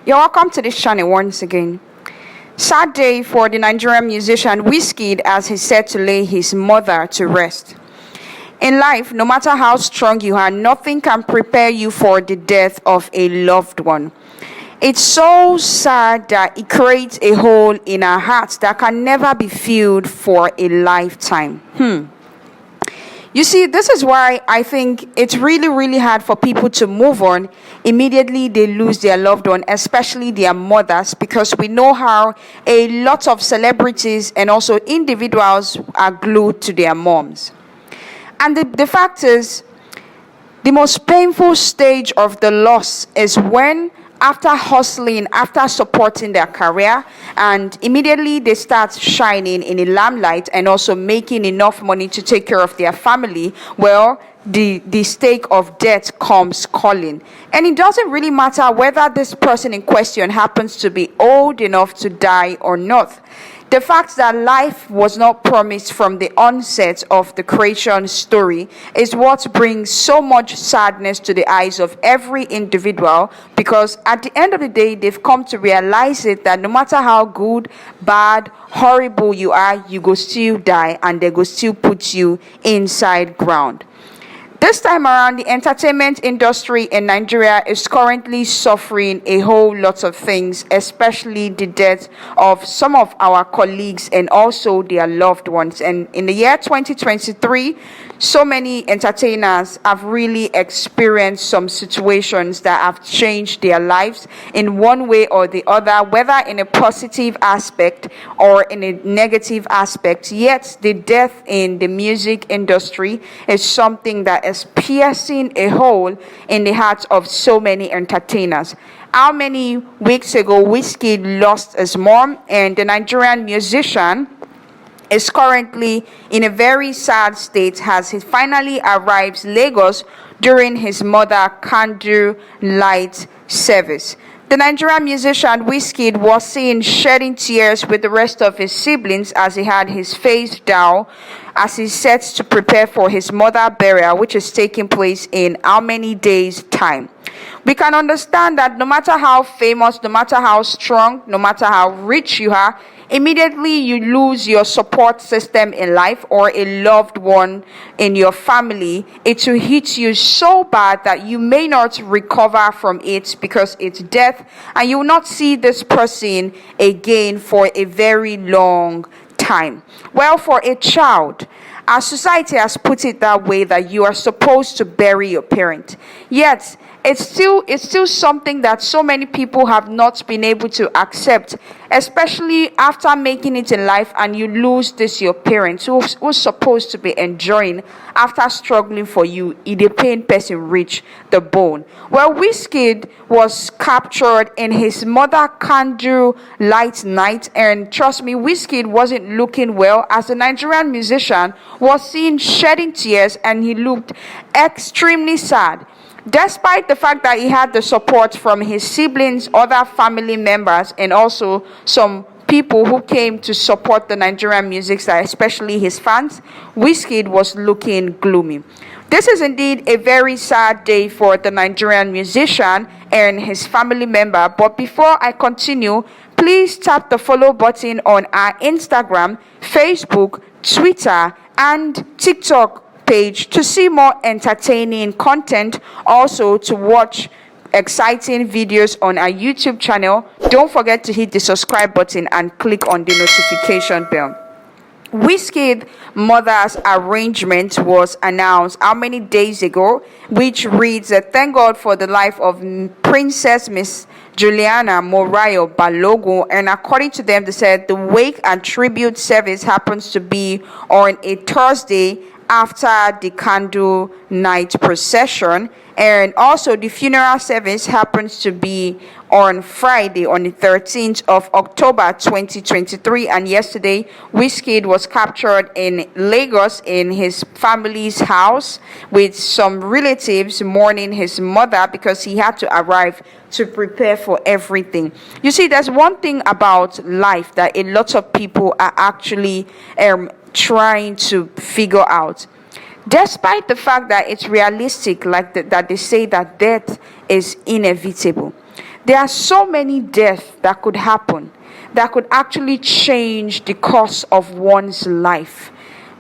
You're welcome to this channel once again. Sad day for the Nigerian musician Wizkid as he's set to lay his mother to rest. In life, no matter how strong you are, nothing can prepare you for the death of a loved one. It's so sad that it creates a hole in our hearts that can never be filled for a lifetime. You see, this is why I think it's really hard for people to move on immediately they lose their loved one, especially their mothers, because we know how a lot of celebrities and also individuals are glued to their moms. And the fact is, the most painful stage of the loss is when, after hustling, after supporting their career, and immediately they start shining in the limelight and also making enough money to take care of their family, well, the stake of death comes calling. And it doesn't really matter whether this person in question happens to be old enough to die or not. The fact that life was not promised from the onset of the creation story is what brings so much sadness to the eyes of every individual, because at the end of the day, they've come to realize it that no matter how good, bad, horrible you are, you go still die and they go still put you inside ground. This time around, the entertainment industry in Nigeria is currently suffering a whole lot of things, especially the death of some of our colleagues and also their loved ones. And in the year 2023, so many entertainers have really experienced some situations that have changed their lives in one way or the other, whether in a positive aspect or in a negative aspect. Yet the death in the music industry is something that is piercing a hole in the hearts of so many entertainers. How many weeks ago Wizkid lost his mom, and the Nigerian musician is currently in a very sad state as he finally arrives Lagos during his mother Candlelight service. The Nigerian musician Wizkid was seen shedding tears with the rest of his siblings as he had his face down as he sets to prepare for his mother burial, which is taking place in how many days' time. We can understand that no matter how famous, no matter how strong, no matter how rich you are, immediately you lose your support system in life or a loved one in your family, it will hit you so bad that you may not recover from it because it's death, and you will not see this person again for a very long time. Well, for a child, our society has put it that way that you are supposed to bury your parent. Yet it's still something that so many people have not been able to accept, especially after making it in life and you lose this your parents who's supposed to be enjoying after struggling for you. The pain person reach the bone. Well, Wizkid was captured in his mother Candlelight night, and trust me, Wizkid wasn't looking well as the Nigerian musician was seen shedding tears and he looked extremely sad. Despite the fact that he had the support from his siblings, other family members, and also some people who came to support the Nigerian music star, especially his fans, Wizkid was looking gloomy. This is indeed a very sad day for the Nigerian musician and his family member. But before I continue, please tap the follow button on our Instagram, Facebook, Twitter, and TikTok page to see more entertaining content, also to watch exciting videos on our YouTube channel. Don't forget to hit the subscribe button and click on the notification bell. Wizkid's mother's arrangement was announced how many days ago, which reads, "Thank God for the life of Princess Miss Juliana Morayo Balogun." And according to them, they said the wake and tribute service happens to be on a Thursday after the candle night procession, and also the funeral service happens to be on Friday, on the 13th of October 2023. And yesterday Wizkid was captured in Lagos in his family's house with some relatives mourning his mother because he had to arrive to prepare for everything. You see, there's one thing about life that a lot of people are actually trying to figure out. Despite the fact that it's realistic, like that they say that death is inevitable, There are so many deaths that could happen that could actually change the course of one's life.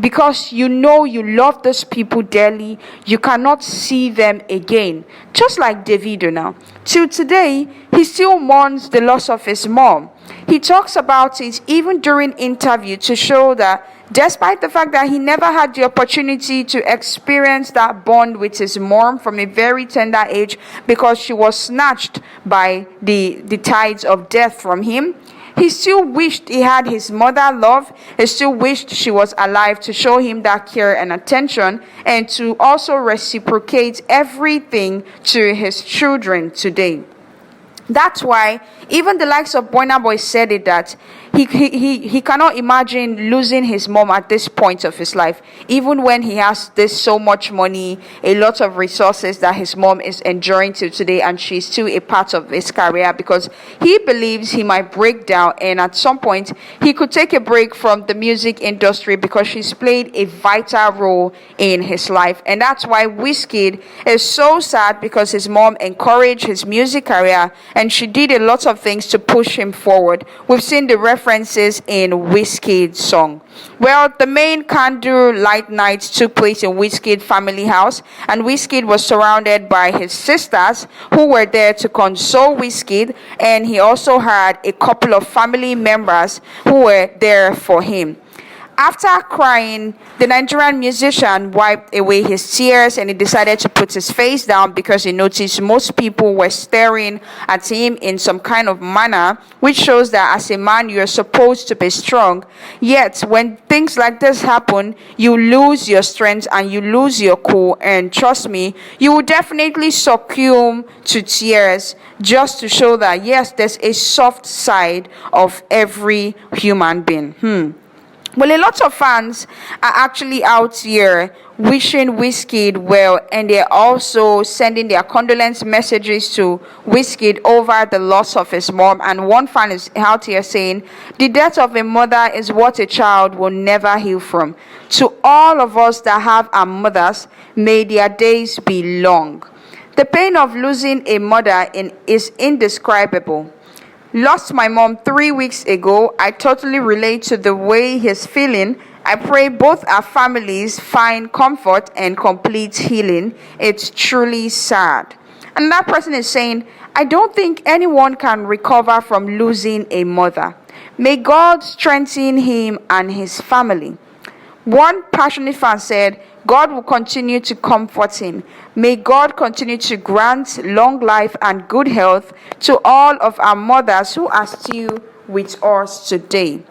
Because you know you love those people dearly, you cannot see them again. Just like Davido now. Till today, he still mourns the loss of his mom. He talks about it even during interview to show that despite the fact that he never had the opportunity to experience that bond with his mom from a very tender age because she was snatched by the tides of death from him, he still wished he had his mother love. He still wished she was alive to show him that care and attention and to also reciprocate everything to his children today. That's why even the likes of Burna Boy said it, that he cannot imagine losing his mom at this point of his life, even when he has this so much money, a lot of resources that his mom is enjoying till today, and she's still a part of his career, because he believes he might break down and at some point he could take a break from the music industry because she's played a vital role in his life. And that's why Wizkid is so sad, because his mom encouraged his music career and she did a lot of things to push him forward. We've seen the references in Wizkid's song. Well, the main Candlelight night took place in Wizkid family house, and Wizkid was surrounded by his sisters who were there to console Wizkid, and he also had a couple of family members who were there for him. After crying, the Nigerian musician wiped away his tears and he decided to put his face down because he noticed most people were staring at him in some kind of manner, which shows that as a man you are supposed to be strong. Yet when things like this happen, you lose your strength and you lose your cool, and trust me, you will definitely succumb to tears just to show that yes, there's a soft side of every human being. Well, a lot of fans are actually out here wishing Wizkid well, and they're also sending their condolence messages to Wizkid over the loss of his mom. And one fan is out here saying, "The death of a mother is what a child will never heal from. To all of us that have our mothers, may their days be long." The pain of losing a mother is indescribable. Lost my mom 3 weeks ago. I totally relate to the way he's feeling. I pray both our families find comfort and complete healing. It's truly sad. And that person is saying, I don't think anyone can recover from losing a mother. May God strengthen him and his family. One passionate fan said, God will continue to comfort him. May God continue to grant long life and good health to all of our mothers who are still with us today.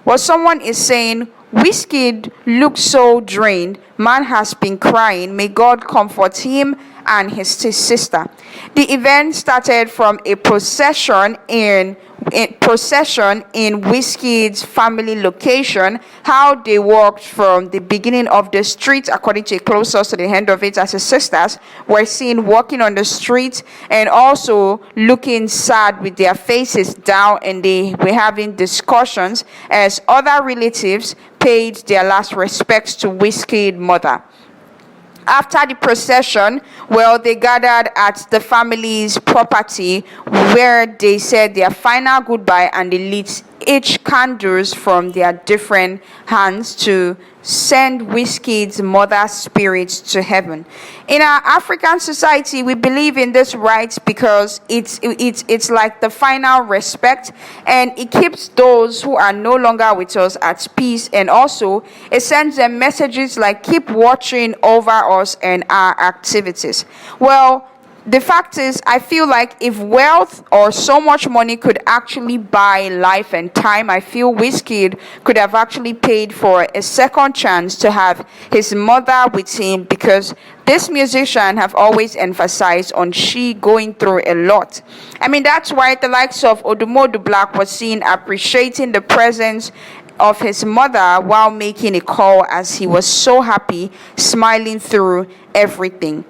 Well, someone is saying, Wizkid looks so drained. Man has been crying. May God comfort him and his sister. The event started from a procession in Wizkid's family location. How they walked from the beginning of the street, according to a close source, to the end of it, as his sisters were seen walking on the street and also looking sad with their faces down, and they were having discussions as other relatives paid their last respects to Wizkid's mother. After the procession, well, they gathered at the family's property where they said their final goodbye, and they lit each candles from their different hands to send Wizkid's mother's spirits to heaven. In our African society, we believe in this right because it's like the final respect, and it keeps those who are no longer with us at peace, and also it sends them messages like keep watching over us and our activities. Well, the fact is, I feel like if wealth or so much money could actually buy life and time, I feel Wizkid could have actually paid for a second chance to have his mother with him, because this musician have always emphasized on she going through a lot. I mean, that's why the likes of Odumodu Black was seen appreciating the presence of his mother while making a call, as he was so happy, smiling through everything.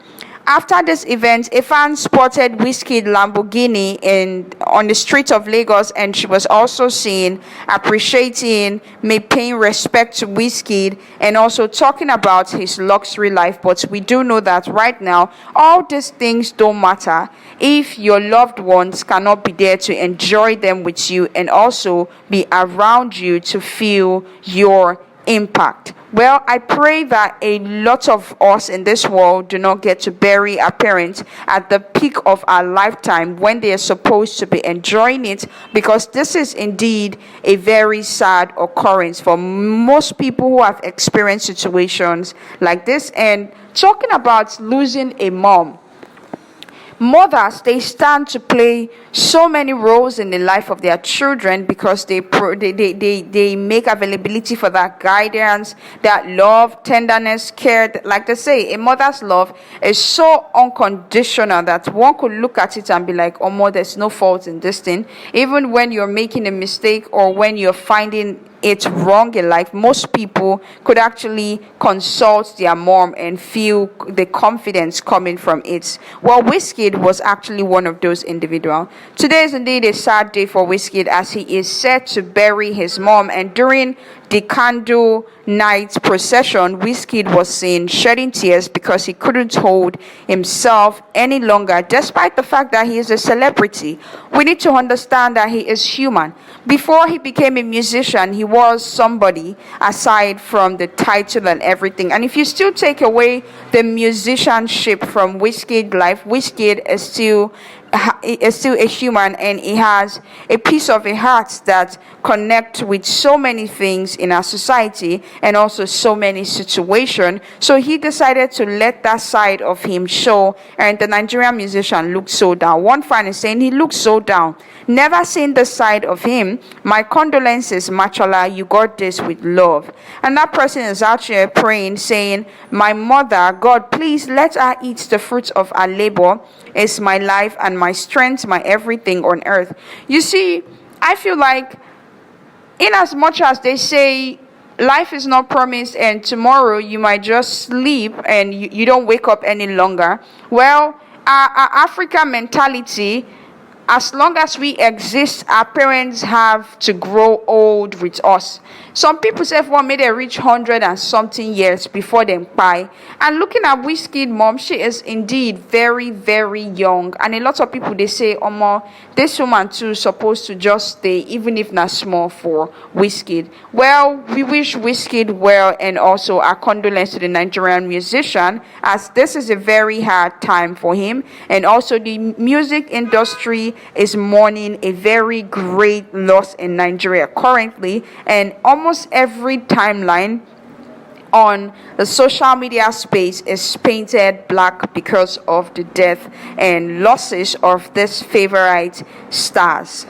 After this event, a fan spotted Wizkid Lamborghini on the streets of Lagos, and she was also seen appreciating, paying respect to Wizkid, and also talking about his luxury life. But we do know that right now, all these things don't matter if your loved ones cannot be there to enjoy them with you and also be around you to feel your impact. Well, I pray that a lot of us in this world do not get to bury our parents at the peak of our lifetime when they are supposed to be enjoying it, because this is indeed a very sad occurrence for most people who have experienced situations like this. And talking about losing a mom, mothers, they stand to play so many roles in the life of their children because they make availability for that guidance, that love, tenderness, care. Like they say, a mother's love is so unconditional that one could look at it and be like, oh, mom, there's no fault in this thing. Even when you're making a mistake or when you're finding it's wrong in life, most people could actually consult their mom and feel the confidence coming from it. Well, Wizkid was actually one of those individuals. Today is indeed a sad day for Wizkid as he is set to bury his mom, and during the Candlelight procession, Wizkid was seen shedding tears because he couldn't hold himself any longer, despite the fact that he is a celebrity. We need to understand that he is human. Before he became a musician, he was somebody aside from the title and everything. And if you still take away the musicianship from Wizkid's life, Wizkid is still a human, and he has a piece of a heart that connects with so many things in our society and also so many situations. So he decided to let that side of him show, and the Nigerian musician looked so down. One fan is saying he looks so down. Never seen the side of him. My condolences, Machola, you got this with love. And that person is out here praying, saying, my mother, God, please let her eat the fruits of her labor. It's my life and my strength, my everything on earth. You see, I feel like in as much as they say life is not promised and tomorrow you might just sleep and you don't wake up any longer, well, our African mentality, as long as we exist, our parents have to grow old with us. Some people say, well, maybe they reach 100 and something years before they die. And looking at Wizkid's mom, she is indeed very, very young. And a lot of people, they say, Omo, this woman too supposed to just stay, even if not small, for Wizkid. Well, we wish Wizkid well, and also our condolences to the Nigerian musician, as this is a very hard time for him. And also the music industry is mourning a very great loss in Nigeria currently, and almost every timeline on the social media space is painted black because of the death and losses of these favorite stars.